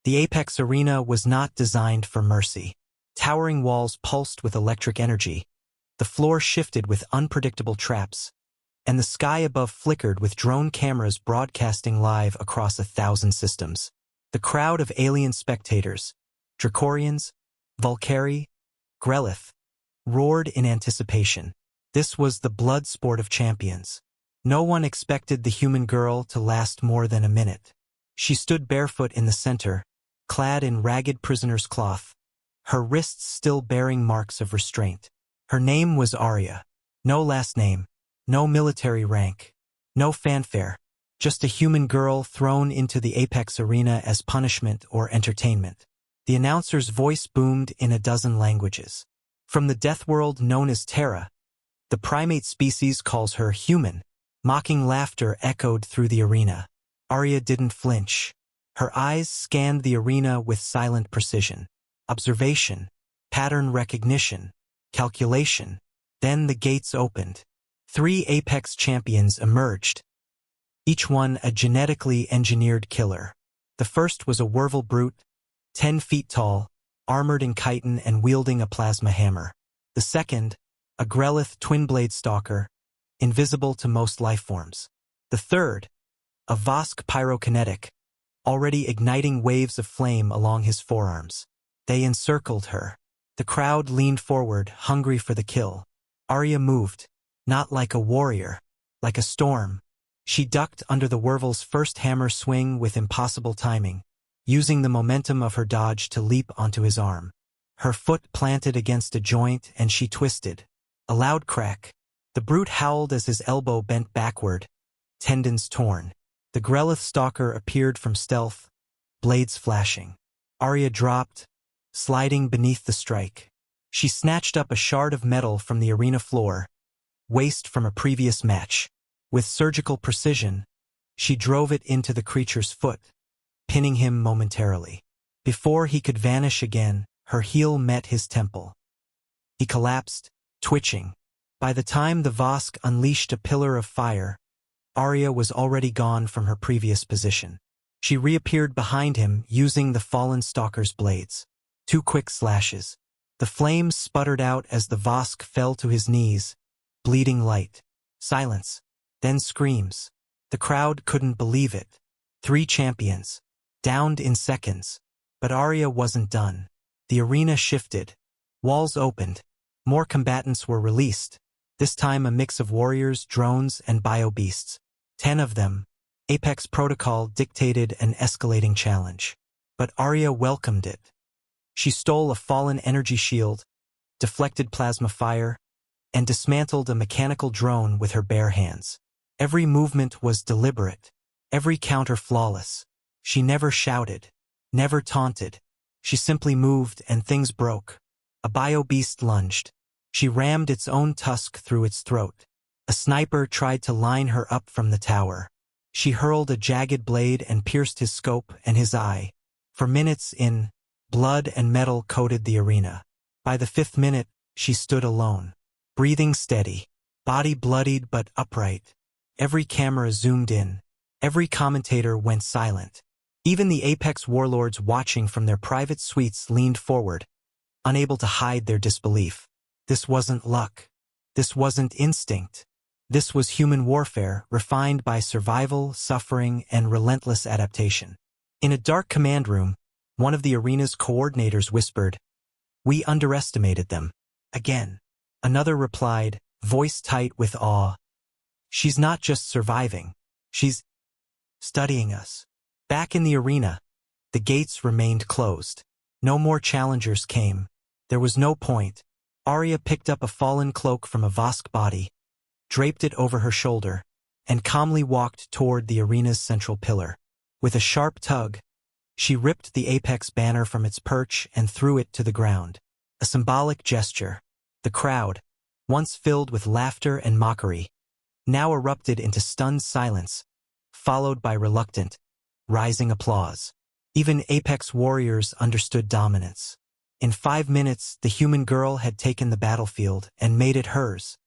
The Apex Arena was not designed for mercy. Towering walls pulsed with electric energy, the floor shifted with unpredictable traps, and the sky above flickered with drone cameras broadcasting live across 1,000 systems. The crowd of alien spectators, Dracorians, Valkyrie, Grelith, roared in anticipation. This was the blood sport of champions. No one expected the human girl to last more than a minute. She stood barefoot in the center, clad in ragged prisoner's cloth, her wrists still bearing marks of restraint. Her name was Arya. No last name, no military rank, no fanfare, just a human girl thrown into the Apex Arena as punishment or entertainment. The announcer's voice boomed in a dozen languages. From the death world known as Terra, the primate species calls her human. Mocking laughter echoed through the arena. Arya didn't flinch. Her eyes scanned the arena with silent precision. Observation, pattern recognition, calculation. Then the gates opened. 3 Apex champions emerged, each one a genetically engineered killer. The first was a Wervel brute, 10 feet tall, armored in chitin and wielding a plasma hammer. The second, a Grelith twin-blade stalker, invisible to most lifeforms. The third, a Vosk pyrokinetic, already igniting waves of flame along his forearms. They encircled her. The crowd leaned forward, hungry for the kill. Arya moved, not like a warrior, like a storm. She ducked under the Wervel's first hammer swing with impossible timing, using the momentum of her dodge to leap onto his arm. Her foot planted against a joint and she twisted. A loud crack. The brute howled as his elbow bent backward, tendons torn. The Grelith stalker appeared from stealth, blades flashing. Arya dropped, sliding beneath the strike. She snatched up a shard of metal from the arena floor, waste from a previous match. With surgical precision, she drove it into the creature's foot, pinning him momentarily. Before he could vanish again, her heel met his temple. He collapsed, twitching. By the time the Vosk unleashed a pillar of fire, Arya was already gone from her previous position. She reappeared behind him using the fallen stalker's blades. 2 quick slashes. The flames sputtered out as the Vosk fell to his knees, bleeding light. Silence. Then screams. The crowd couldn't believe it. 3 champions, downed in seconds. But Arya wasn't done. The arena shifted. Walls opened. More combatants were released. This time a mix of warriors, drones, and bio-beasts. 10 of them. Apex Protocol dictated an escalating challenge. But Arya welcomed it. She stole a fallen energy shield, deflected plasma fire, and dismantled a mechanical drone with her bare hands. Every movement was deliberate, every counter flawless. She never shouted, never taunted. She simply moved and things broke. A bio-beast lunged. She rammed its own tusk through its throat. A sniper tried to line her up from the tower. She hurled a jagged blade and pierced his scope and his eye. For minutes blood and metal coated the arena. By the 5th minute, she stood alone, breathing steady, body bloodied but upright. Every camera zoomed in. Every commentator went silent. Even the Apex warlords watching from their private suites leaned forward, unable to hide their disbelief. This wasn't luck. This wasn't instinct. This was human warfare refined by survival, suffering, and relentless adaptation. In a dark command room, one of the arena's coordinators whispered, "We underestimated them." Again. Another replied, voice tight with awe, "She's not just surviving. She's studying us." Back in the arena, the gates remained closed. No more challengers came. There was no point. Arya picked up a fallen cloak from a Vosk body, draped it over her shoulder, and calmly walked toward the arena's central pillar. With a sharp tug, she ripped the Apex banner from its perch and threw it to the ground. A symbolic gesture. The crowd, once filled with laughter and mockery, now erupted into stunned silence, followed by reluctant, rising applause. Even Apex warriors understood dominance. In 5 minutes, the human girl had taken the battlefield and made it hers.